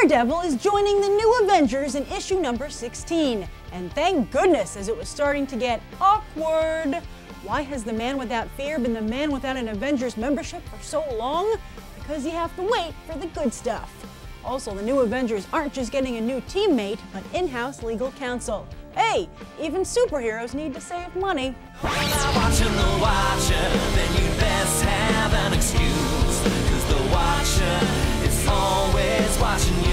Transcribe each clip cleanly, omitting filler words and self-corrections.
Daredevil is joining the new Avengers in issue number 16, and thank goodness, as it was starting to get awkward. Why has the man without fear been the man without an Avengers membership for so long? Because you have to wait for the good stuff. Also, the new Avengers aren't just getting a new teammate, but in-house legal counsel. Hey, even superheroes need to save money. Watching the Watcher, then you best have an excuse, 'cause the Watcher is always watching you.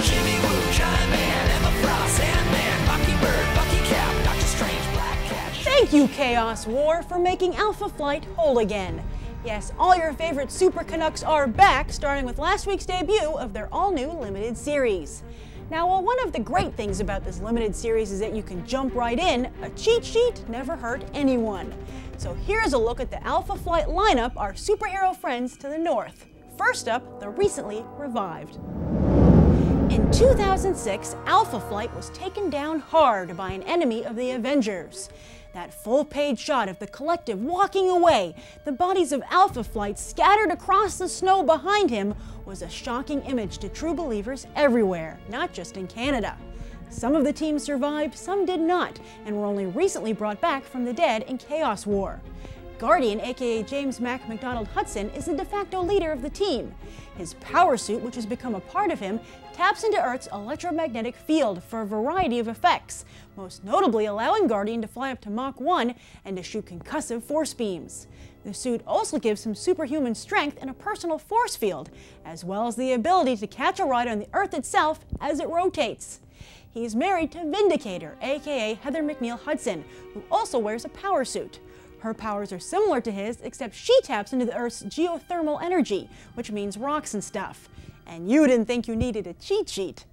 Jimmy Woo, Giant Man, Emma Frost, Sandman, Bucky Bird, Bucky Cap, Doctor Strange, Black Cat. Thank you, Chaos War, for making Alpha Flight whole again. Yes, all your favorite Super Canucks are back, starting with last week's debut of their all-new limited series. Now, while one of the great things about this limited series is that you can jump right in, a cheat sheet never hurt anyone. So here's a look at the Alpha Flight lineup, our superhero friends to the north. First up, the recently revived. In 2006, Alpha Flight was taken down hard by an enemy of the Avengers. That full-page shot of the collective walking away, the bodies of Alpha Flight scattered across the snow behind him, was a shocking image to true believers everywhere, not just in Canada. Some of the team survived, some did not, and were only recently brought back from the dead in Chaos War. Guardian, aka James Mac McDonald Hudson, is the de facto leader of the team. His power suit, which has become a part of him, taps into Earth's electromagnetic field for a variety of effects, most notably allowing Guardian to fly up to Mach 1 and to shoot concussive force beams. The suit also gives him superhuman strength and a personal force field, as well as the ability to catch a ride on the Earth itself as it rotates. He's married to Vindicator, aka Heather McNeil Hudson, who also wears a power suit. Her powers are similar to his, except she taps into the Earth's geothermal energy, which means rocks and stuff. And you didn't think you needed a cheat sheet.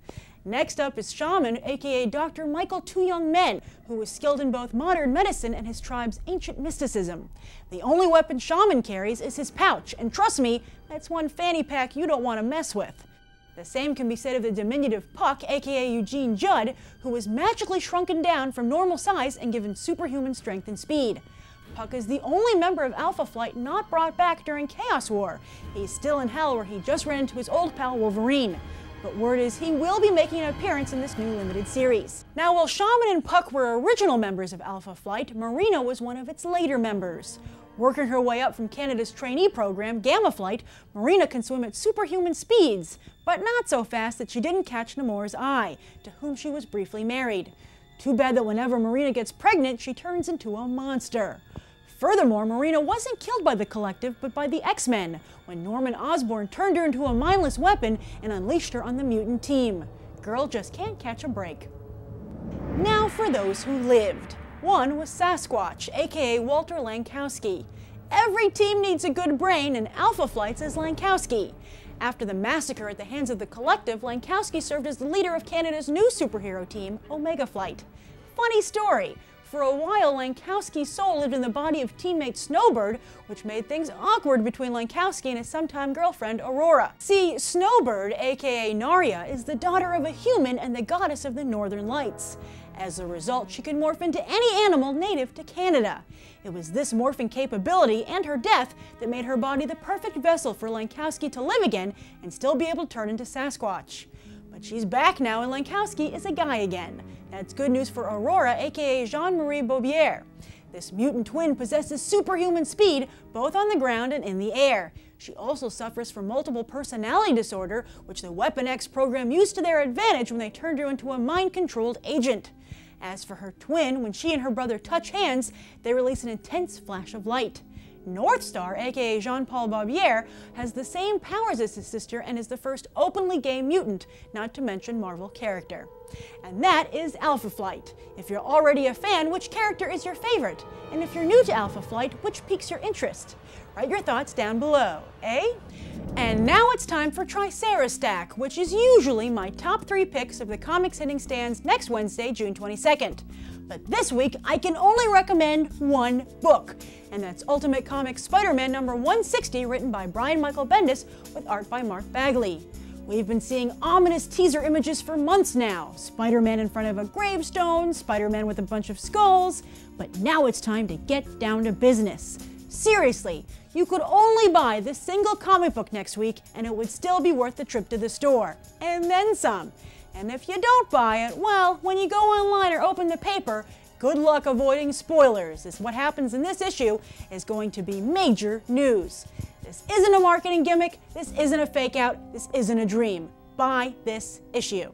Next up is Shaman, aka Dr. Michael Two Young Men, who is skilled in both modern medicine and his tribe's ancient mysticism. The only weapon Shaman carries is his pouch, and trust me, that's one fanny pack you don't want to mess with. The same can be said of the diminutive Puck, aka Eugene Judd, who was magically shrunken down from normal size and given superhuman strength and speed. Puck is the only member of Alpha Flight not brought back during Chaos War. He's still in hell where he just ran into his old pal Wolverine. But word is he will be making an appearance in this new limited series. Now, while Shaman and Puck were original members of Alpha Flight, Marina was one of its later members. Working her way up from Canada's trainee program, Gamma Flight, Marina can swim at superhuman speeds, but not so fast that she didn't catch Namor's eye, to whom she was briefly married. Too bad that whenever Marina gets pregnant, she turns into a monster. Furthermore, Marina wasn't killed by the Collective, but by the X-Men, when Norman Osborn turned her into a mindless weapon and unleashed her on the mutant team. Girl just can't catch a break. Now for those who lived. One was Sasquatch, aka Walter Lankowski. Every team needs a good brain, and Alpha Flight says Lankowski. After the massacre at the hands of the Collective, Lankowski served as the leader of Canada's new superhero team, Omega Flight. Funny story. For a while, Lankowski's soul lived in the body of teammate Snowbird, which made things awkward between Lankowski and his sometime girlfriend, Aurora. See, Snowbird, aka Narya, is the daughter of a human and the goddess of the Northern Lights. As a result, she can morph into any animal native to Canada. It was this morphing capability and her death that made her body the perfect vessel for Lankowski to live again and still be able to turn into Sasquatch. But she's back now, and Lankowski is a guy again. That's good news for Aurora, aka Jean-Marie Beaubier. This mutant twin possesses superhuman speed, both on the ground and in the air. She also suffers from multiple personality disorder, which the Weapon X program used to their advantage when they turned her into a mind-controlled agent. As for her twin, when she and her brother touch hands, they release an intense flash of light. Northstar, aka Jean-Paul Barbier, has the same powers as his sister and is the first openly gay mutant, not to mention Marvel character. And that is Alpha Flight. If you're already a fan, which character is your favorite? And if you're new to Alpha Flight, which piques your interest? Write your thoughts down below, eh? And now it's time for Tricera Stack, which is usually my top 3 picks of the comics hitting stands next Wednesday, June 22nd. But this week, I can only recommend one book, and that's Ultimate Comics Spider-Man number 160, written by Brian Michael Bendis with art by Mark Bagley. We've been seeing ominous teaser images for months now. Spider-Man in front of a gravestone, Spider-Man with a bunch of skulls, but now it's time to get down to business. Seriously, You could only buy this single comic book next week and it would still be worth the trip to the store. And then some. And if you don't buy it, well, when you go online or open the paper, good luck avoiding spoilers, as what happens in this issue is going to be major news. This isn't a marketing gimmick, this isn't a fake out, this isn't a dream. Buy this issue.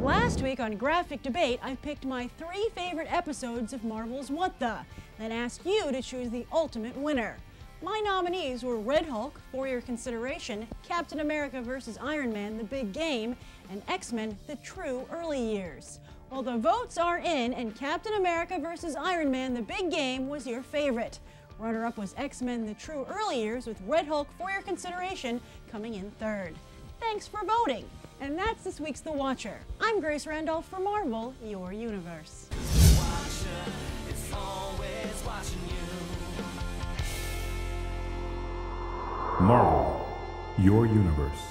Last week on Graphic Debate, I picked my 3 favorite episodes of Marvel's What The, then asked you to choose the ultimate winner. My nominees were Red Hulk, For Your Consideration, Captain America vs. Iron Man, The Big Game, and X-Men, The True Early Years. Well, the votes are in, and Captain America vs. Iron Man, The Big Game was your favorite. Runner-up was X-Men, The True Early Years, with Red Hulk, For Your Consideration coming in 3rd. Thanks for voting! And that's this week's The Watcher. I'm Grace Randolph for Marvel, Your Universe. Marvel, Your Universe.